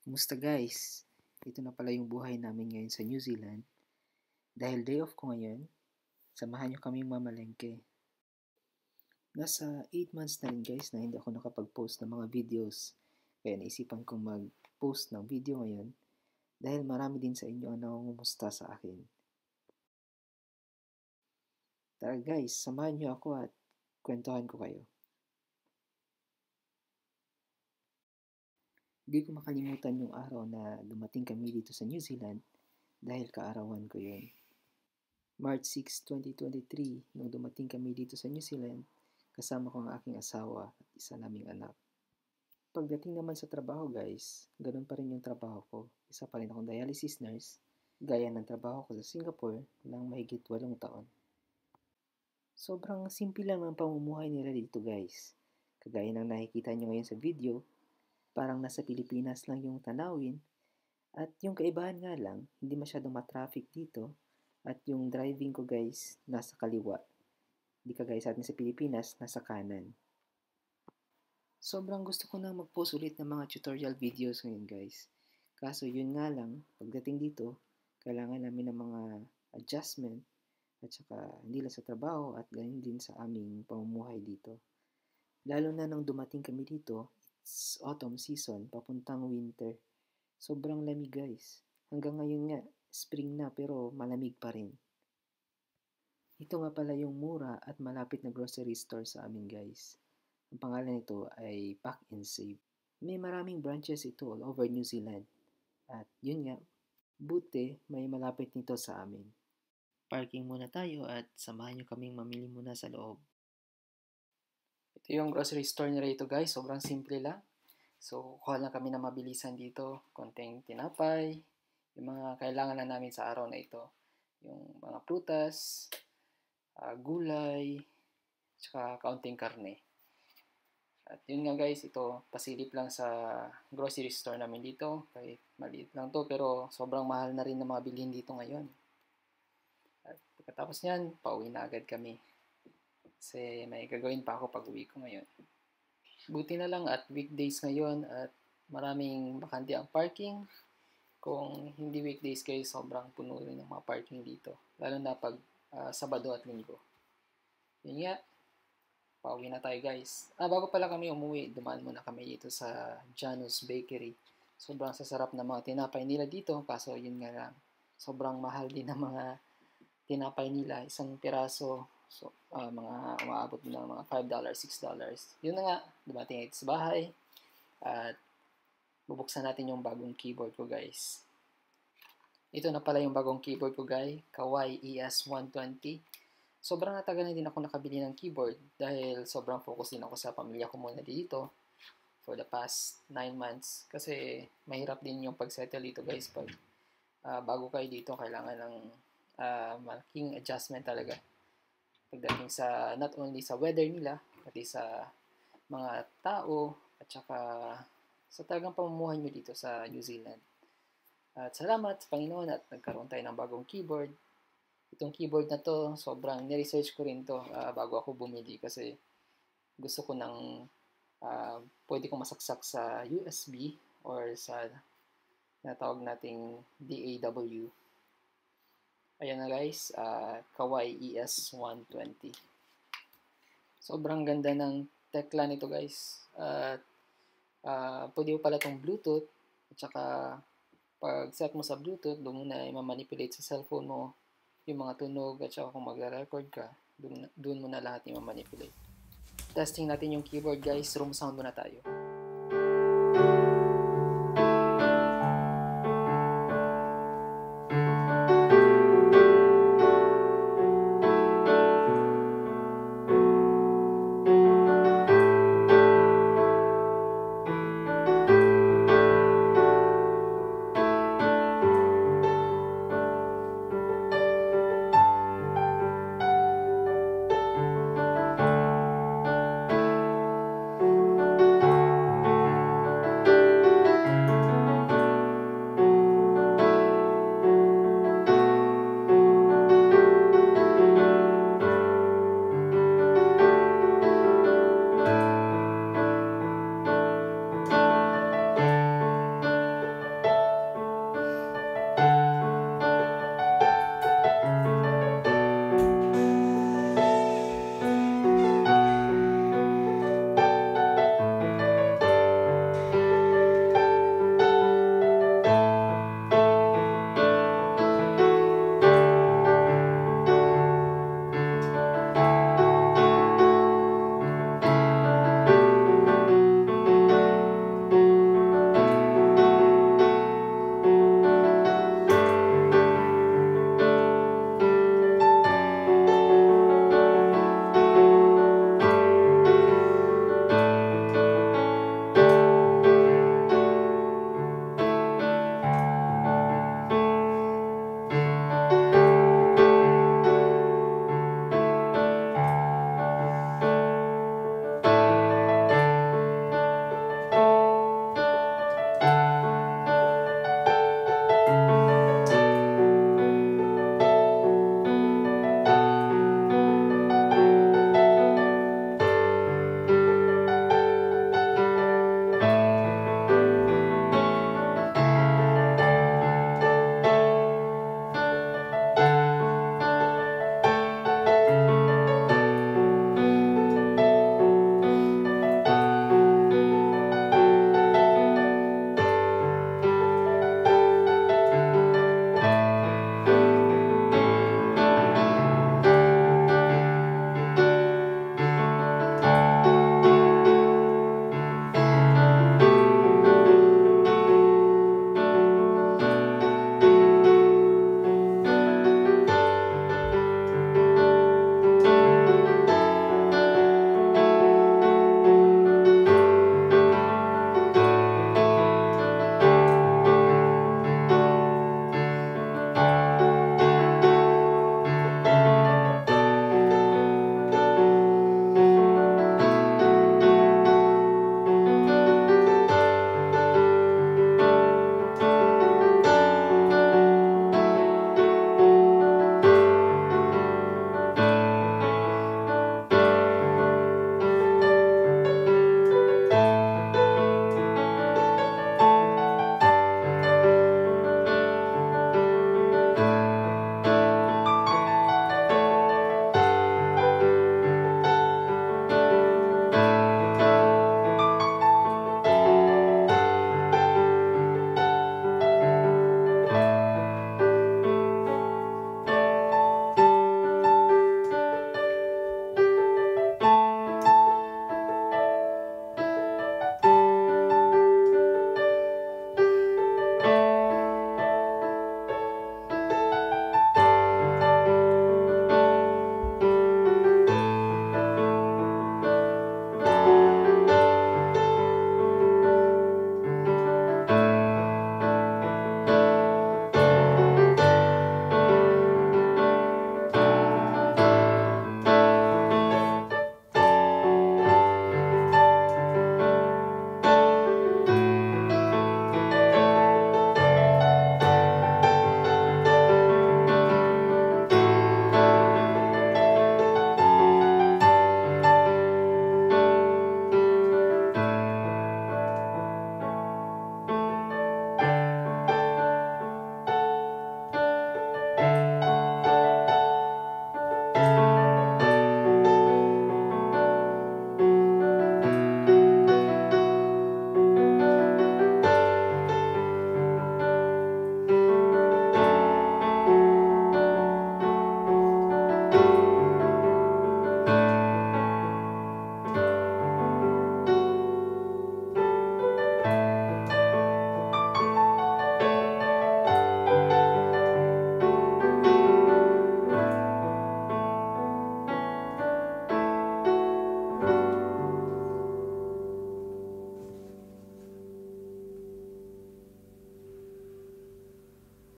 Kumusta guys? Ito na pala yung buhay namin ngayon sa New Zealand. Dahil day off ko ngayon, samahan nyo kaming mamalengke. Nasa 8 months na rin guys na hindi ako nakapag-post ng mga videos. Kaya naisipan kong mag-post ng video ngayon dahil marami din sa inyo ang nangungumusta sa akin. Tara guys, samahan nyo ako at kwentuhan ko kayo. Hindi ko makalimutan yung araw na dumating kami dito sa New Zealand dahil kaarawan ko yun. March 6, 2023, nung dumating kami dito sa New Zealand, kasama ko ang aking asawa at isa naming anak. Pagdating naman sa trabaho guys, ganun pa rin yung trabaho ko. Isa pa rin akong dialysis nurse, gaya ng trabaho ko sa Singapore ng mahigit 8 taon. Sobrang simple lang ang pamumuhay nila dito guys. Kagaya ng nakikita nyo ngayon sa video, parang nasa Pilipinas lang yung tanawin. At yung kaibahan nga lang, hindi masyadong matraffic dito. At yung driving ko guys, nasa kaliwa. Hindi kagaya sa atin sa Pilipinas, nasa kanan. Sobrang gusto ko na mag-post ulit ng mga tutorial videos ngayon guys. Kaso yun nga lang, pagdating dito, kailangan namin ng mga adjustment. At saka hindi lang sa trabaho at ganyan din sa aming pamumuhay dito. Lalo na nung dumating kami dito, it's autumn season, papuntang winter. Sobrang lamig guys. Hanggang ngayon nga, spring na pero malamig pa rin. Ito nga pala yung mura at malapit na grocery store sa amin guys. Ang pangalan nito ay Pack and Save. May maraming branches ito all over New Zealand. At yun nga, buti may malapit nito sa amin. Parking muna tayo at samahan nyo kaming mamili muna sa loob. Ito yung grocery store nila ito guys, sobrang simple lang. So, kuha lang kami na mabilisan dito, konting tinapay, yung mga kailangan na namin sa araw na ito. Yung mga prutas, gulay, tsaka kaunting karne. At yun nga guys, ito pasilip lang sa grocery store namin dito. Kahit maliit lang to pero sobrang mahal na rin na mga bilhin dito ngayon. At pagkatapos nyan, pauwi na agad kami. Kasi may gagawin pa ako pag uwi ko ngayon. Buti na lang at weekdays ngayon at maraming bakante ang parking. Kung hindi weekdays kayo, sobrang puno rin ng mga parking dito. Lalo na pag Sabado at Linggo. Yun nga, pauwi na tayo guys. Bago pala kami umuwi, dumaan muna kami dito sa Janus Bakery. Sobrang sasarap na mga tinapay nila dito, kaso yun nga lang, sobrang mahal din ng mga tinapay nila. Isang piraso, so, mga umaabot na mga $5, $6. Yun na nga, dumating ito sa bahay. At bubuksan natin yung bagong keyboard ko guys. Ito na pala yung bagong keyboard ko guys, Kawai ES120. Sobrang natagal na din ako nakabili ng keyboard dahil sobrang focus din ako sa pamilya ko muna dito for the past 9 months. Kasi mahirap din yung pag-settle dito guys. Pag bago kayo dito, kailangan ng malaking adjustment talaga. Pagdating sa not only sa weather nila, pati sa mga tao, at saka sa talagang pamumuhay nyo dito sa New Zealand. At salamat sa Panginoon at nagkaroon tayo ng bagong keyboard. Itong keyboard na to, sobrang niresearch ko rin to bago ako bumili kasi gusto ko ng pwede kong masaksak sa USB or sa natawag nating DAW. Ayan na guys, Kawai ES120. Sobrang ganda ng tekla nito guys. Pwede mo pala itong Bluetooth at saka pag set mo sa Bluetooth, doon mo na i-manipulate sa cellphone mo yung mga tunog at saka kung magre-record ka, doon mo na lahat i-manipulate. Testing natin yung keyboard guys, room sound muna tayo.